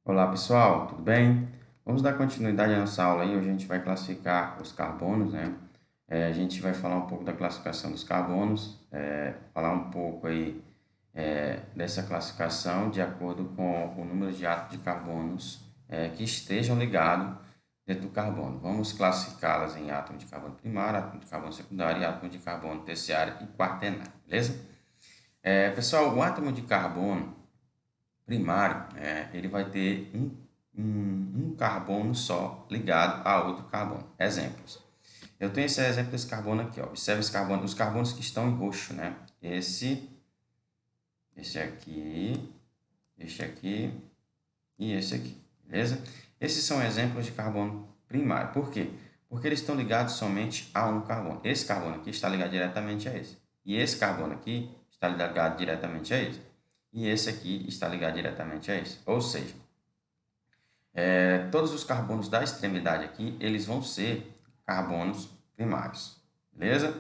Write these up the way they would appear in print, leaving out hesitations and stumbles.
Olá pessoal, tudo bem? Vamos dar continuidade à nossa aula aí. Hoje a gente vai classificar os carbonos, né? A gente vai falar um pouco da classificação dos carbonos, falar um pouco aí dessa classificação de acordo com o número de átomos de carbonos que estejam ligados dentro do carbono. Vamos classificá-las em átomo de carbono primário, átomo de carbono secundário e átomo de carbono terciário e quaternário, beleza? Pessoal, o átomo de carbono primário, ele vai ter um carbono só ligado a outro carbono. Exemplos. Eu tenho esse exemplo desse carbono aqui, ó. Observe esse carbono, os carbonos que estão em roxo, né? Esse aqui, este aqui e esse aqui, beleza? Esses são exemplos de carbono primário. Por quê? Porque eles estão ligados somente a um carbono. Esse carbono aqui está ligado diretamente a esse. E esse carbono aqui está ligado diretamente a esse. E esse aqui está ligado diretamente a esse. Ou seja, todos os carbonos da extremidade aqui, eles vão ser carbonos primários. Beleza?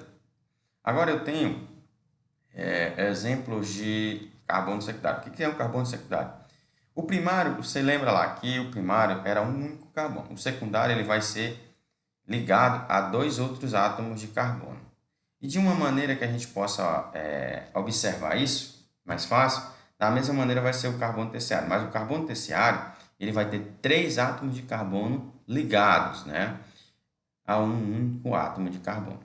Agora eu tenho exemplos de carbono secundário. O que é um carbono secundário? O primário, você lembra lá que o primário era um único carbono. O secundário ele vai ser ligado a dois outros átomos de carbono. E de uma maneira que a gente possa observar isso, mais fácil, da mesma maneira vai ser o carbono terciário. Mas o carbono terciário ele vai ter três átomos de carbono ligados, né, a um único átomo de carbono.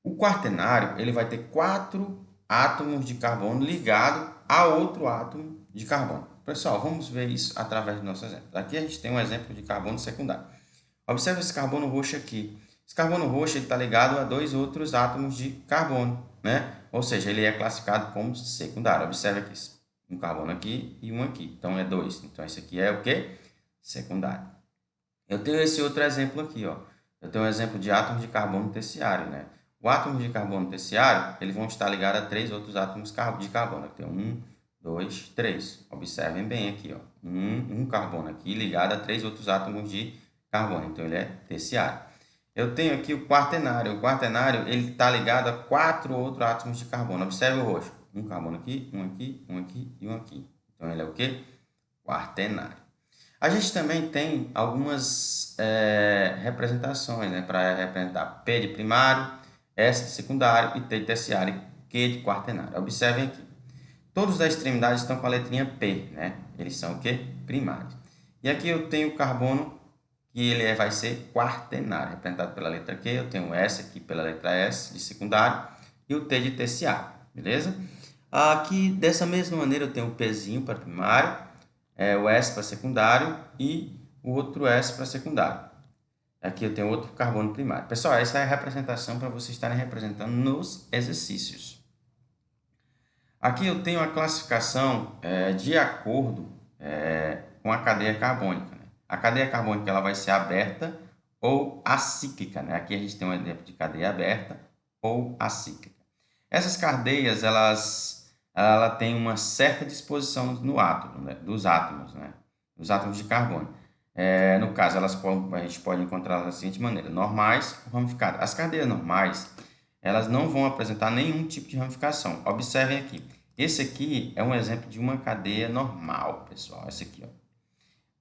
O quaternário ele vai ter quatro átomos de carbono ligados a outro átomo de carbono. Pessoal, vamos ver isso através do nosso exemplo. Aqui a gente tem um exemplo de carbono secundário. Observe esse carbono roxo aqui. Esse carbono roxo está ligado a dois outros átomos de carbono, né? Ou seja, ele é classificado como secundário. Observe aqui, um carbono aqui e um aqui. Então, é dois. Então, esse aqui é o quê? Secundário. Eu tenho esse outro exemplo aqui, ó. Eu tenho um exemplo de átomos de carbono terciário, né? O átomo de carbono terciário, eles vão estar ligados a três outros átomos de carbono. Eu tenho um, dois, três. Observem bem aqui, ó. Um carbono aqui ligado a três outros átomos de carbono. Então, ele é terciário. Eu tenho aqui o quaternário. O quaternário ele está ligado a quatro outros átomos de carbono. Observe o roxo. Um carbono aqui, um aqui, um aqui e um aqui. Então, ele é o quê? Quaternário. A gente também tem algumas representações, né, para representar P de primário, S de secundário e T de terciário e Q de quaternário. Observem aqui. Todos da extremidade estão com a letrinha P, né? Eles são o quê? Primários. E aqui eu tenho o carbono que ele vai ser quaternário, representado pela letra Q. Eu tenho o S aqui pela letra S de secundário e o T de terciário, beleza? Aqui, dessa mesma maneira, eu tenho o Pzinho para primário, o S para secundário e o outro S para secundário. Aqui eu tenho outro carbono primário. Pessoal, essa é a representação para vocês estarem representando nos exercícios. Aqui eu tenho a classificação de acordo com a cadeia carbônica, né? A cadeia carbônica ela vai ser aberta ou acíclica, né? Aqui a gente tem um exemplo de cadeia aberta ou acíclica. Essas cadeias ela tem uma certa disposição no átomo, né? Dos átomos, né? Dos átomos de carbono. No caso, a gente pode encontrá-las da seguinte maneira: normais ou ramificadas. As cadeias normais elas não vão apresentar nenhum tipo de ramificação. Observem aqui. Esse aqui é um exemplo de uma cadeia normal, pessoal. Esse aqui, ó.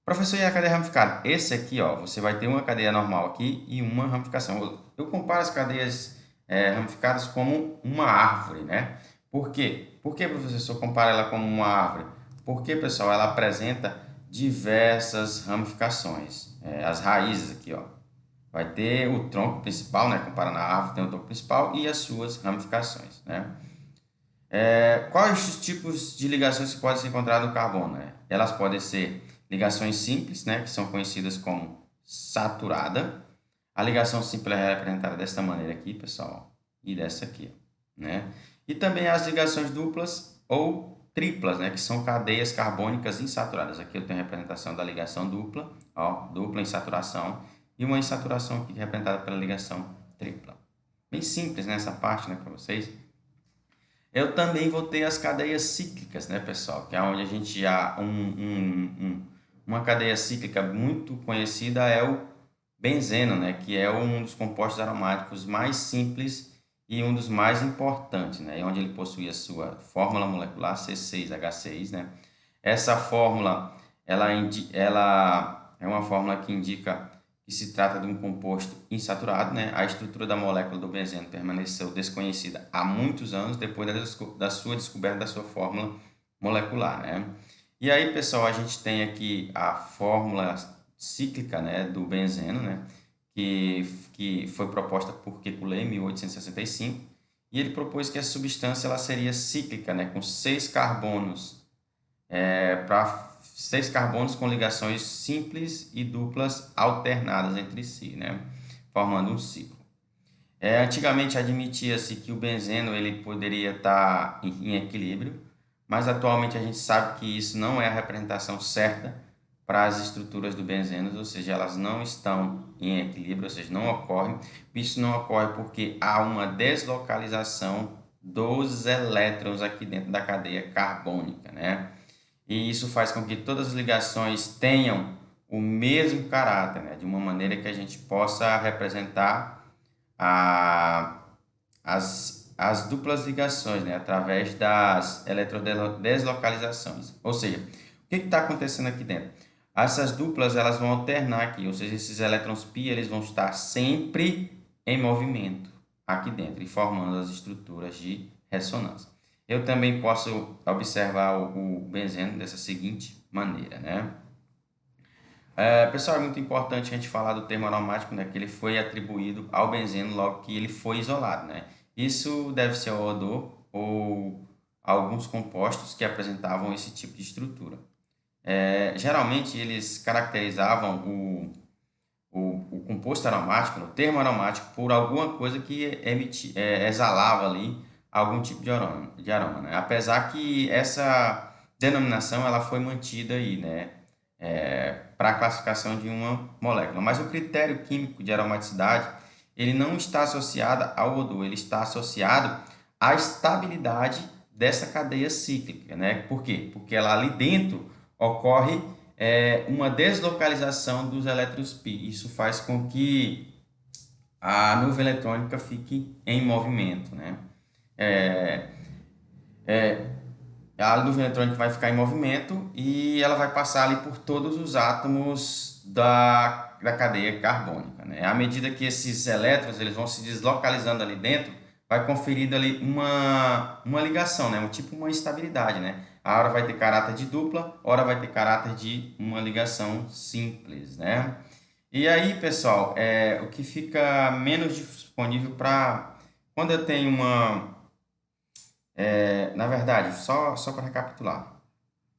Professor, e a cadeia ramificada? Esse aqui, ó, você vai ter uma cadeia normal aqui e uma ramificação. Eu comparo as cadeias ramificadas como uma árvore, né? Por quê? Por que, professor, compara ela como uma árvore? Porque, pessoal, ela apresenta diversas ramificações. As raízes aqui, ó. Vai ter o tronco principal, né? Comparando a árvore, tem o tronco principal e as suas ramificações, né? Quais os tipos de ligações que podem ser encontradas no carbono, né? Elas podem ser ligações simples, né? Que são conhecidas como saturada. A ligação simples é representada desta maneira aqui, pessoal, e dessa aqui, né? E também as ligações duplas ou triplas, né? Que são cadeias carbônicas insaturadas. Aqui eu tenho a representação da ligação dupla, ó, dupla insaturação, e uma insaturação aqui representada pela ligação tripla. Bem simples nessa parte, né, para vocês. Eu também vou ter as cadeias cíclicas, né, pessoal? Que é onde a gente já... uma cadeia cíclica muito conhecida é o benzeno, né? Que é um dos compostos aromáticos mais simples e um dos mais importantes, né? Onde ele possui a sua fórmula molecular C6H6, né? Essa fórmula, ela é uma fórmula que indica que se trata de um composto insaturado, né? A estrutura da molécula do benzeno permaneceu desconhecida há muitos anos depois da sua descoberta da sua fórmula molecular, né? E aí, pessoal, a gente tem aqui a fórmula cíclica, né, do benzeno, né, que foi proposta por Kekulé em 1865, e ele propôs que a substância ela seria cíclica, né, com seis carbonos com ligações simples e duplas alternadas entre si, né, formando um ciclo. Antigamente admitia-se que o benzeno ele poderia estar em equilíbrio, mas atualmente a gente sabe que isso não é a representação certa para as estruturas do benzeno, ou seja, elas não estão em equilíbrio, ou seja, não ocorrem. Isso não ocorre porque há uma deslocalização dos elétrons aqui dentro da cadeia carbônica, né? E isso faz com que todas as ligações tenham o mesmo caráter, né? De uma maneira que a gente possa representar a, as duplas ligações, né? Através das eletrodeslocalizações. Ou seja, o que está acontecendo aqui dentro? Essas duplas elas vão alternar aqui, ou seja, esses elétrons π eles vão estar sempre em movimento aqui dentro e formando as estruturas de ressonância. Eu também posso observar o benzeno dessa seguinte maneira, né? Pessoal, é muito importante a gente falar do termo aromático, né? Que ele foi atribuído ao benzeno logo que ele foi isolado, né? Isso deve ser ao odor ou a alguns compostos que apresentavam esse tipo de estrutura. Geralmente eles caracterizavam o composto aromático, o termo aromático, por alguma coisa que exalava ali algum tipo de aroma, né? Apesar que essa denominação ela foi mantida aí, né? Para a classificação de uma molécula. Mas o critério químico de aromaticidade ele não está associado ao odor, ele está associado à estabilidade dessa cadeia cíclica, né? Por quê? Porque ela ali dentro ocorre uma deslocalização dos elétrons π. Isso faz com que a nuvem eletrônica fique em movimento, né? É, a nuvem eletrônica vai ficar em movimento e ela vai passar ali por todos os átomos da cadeia carbônica, né? À medida que esses elétrons eles vão se deslocalizando ali dentro, vai conferindo ali uma ligação, né? Tipo uma estabilidade, né? A hora vai ter caráter de dupla, a hora vai ter caráter de uma ligação simples, né? E aí, pessoal, o que fica menos disponível para quando eu tenho na verdade, só para recapitular.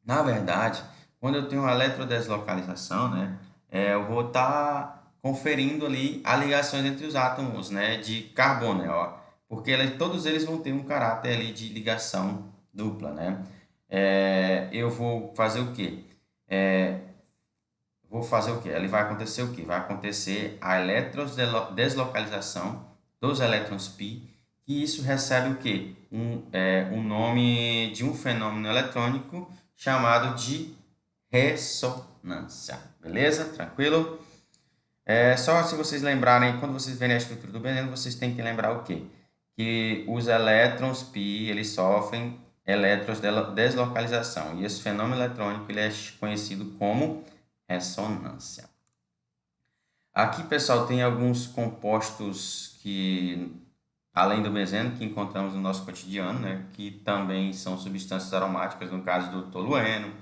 Na verdade, quando eu tenho uma eletrodeslocalização, né, eu vou estar conferindo ali as ligações entre os átomos, né, de carbono, né, ó, porque todos eles vão ter um caráter ali de ligação dupla, né? Eu vou fazer o quê? Vou fazer o quê? Ele vai acontecer o quê? Vai acontecer a eletrodeslocalização dos elétrons π, que isso recebe o quê? Um nome de um fenômeno eletrônico chamado de ressonância. Beleza? Tranquilo? Só se vocês lembrarem, quando vocês verem a estrutura do benzeno, vocês têm que lembrar o quê? Que os elétrons π, eles sofrem eletrodeslocalização. E esse fenômeno eletrônico ele é conhecido como ressonância. Aqui, pessoal, tem alguns compostos que, além do benzeno, que encontramos no nosso cotidiano, né, que também são substâncias aromáticas, no caso do tolueno,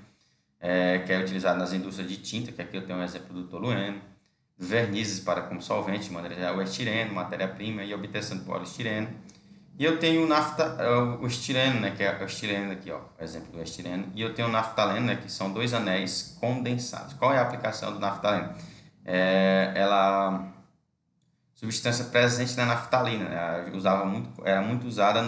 que é utilizado nas indústrias de tinta, que aqui eu tenho um exemplo do tolueno, vernizes para como solvente, de maneira geral, o estireno, matéria-prima e obtenção de poliestireno. E eu tenho o estireno, né, que é o estireno aqui, ó, o exemplo do estireno. E eu tenho o naftaleno, né, que são dois anéis condensados. Qual é a aplicação do naftaleno? Ela substância presente na naftalina, né? Era muito usada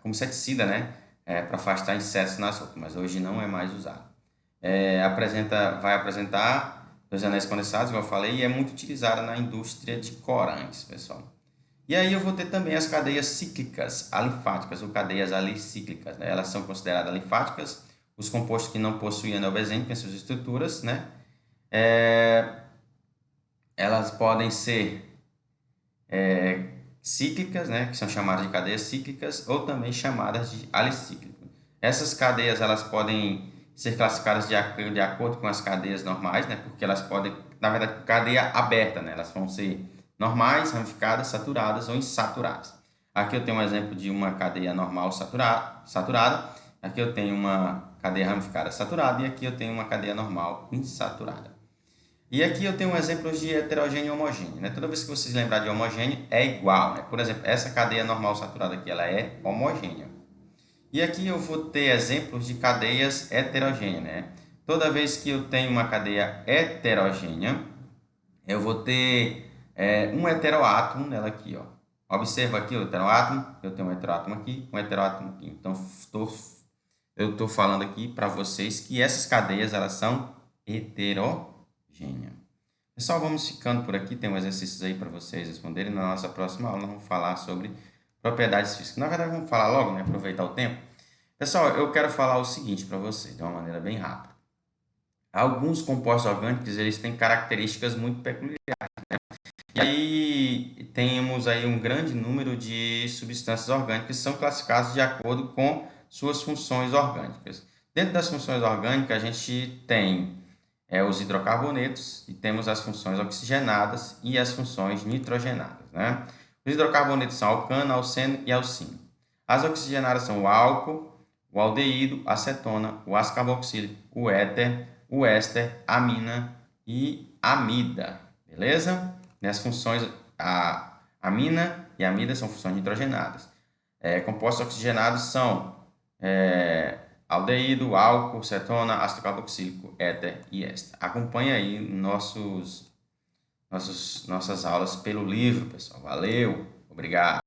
como inseticida, né? Para afastar insetos nas roupas, mas hoje não é mais usado. Vai apresentar dois anéis condensados, como eu falei, e é muito utilizada na indústria de corantes, pessoal. E aí eu vou ter também as cadeias cíclicas alifáticas, ou cadeias alicíclicas, né? Elas são consideradas alifáticas, os compostos que não possuem anel em suas estruturas, né? Elas podem ser cíclicas, né, que são chamadas de cadeias cíclicas ou também chamadas de alicíclicas. Essas cadeias elas podem ser classificadas de acordo com as cadeias normais, né, porque elas podem, na verdade, cadeia aberta, né, elas vão ser normais, ramificadas, saturadas ou insaturadas. Aqui eu tenho um exemplo de uma cadeia normal saturada, aqui eu tenho uma cadeia ramificada saturada e aqui eu tenho uma cadeia normal insaturada. E aqui eu tenho um exemplo de heterogêneo e homogêneo, né? Toda vez que vocês lembrarem de homogêneo, é igual, né? Por exemplo, essa cadeia normal saturada aqui, ela é homogênea. E aqui eu vou ter exemplos de cadeias heterogêneas, né? Toda vez que eu tenho uma cadeia heterogênea, eu vou ter um heteroátomo nela aqui, ó. Observa aqui o heteroátomo, eu tenho um heteroátomo aqui, um heteroátomo aqui. Então, eu estou falando aqui para vocês que essas cadeias, elas são heterogêneas. Pessoal, vamos ficando por aqui. Tem um exercício aí para vocês responderem. Na nossa próxima aula, nós vamos falar sobre propriedades físicas. Na verdade, vamos falar logo, né? Aproveitar o tempo. Pessoal, eu quero falar o seguinte para vocês, de uma maneira bem rápida. Alguns compostos orgânicos, eles têm características muito peculiares, né? E aí, temos aí um grande número de substâncias orgânicas que são classificadas de acordo com suas funções orgânicas. Dentro das funções orgânicas, a gente tem os hidrocarbonetos e temos as funções oxigenadas e as funções nitrogenadas, né? Os hidrocarbonetos são alcano, alceno e alcino. As oxigenadas são o álcool, o aldeído, a acetona, o ácido carboxílico, o éter, o éster, a amina e amida, beleza? As funções, a amina e a amida são funções nitrogenadas. Compostos oxigenados são aldeído, álcool, cetona, ácido carboxílico, éter e éster. Acompanhe aí nossas aulas pelo livro, pessoal. Valeu, obrigado.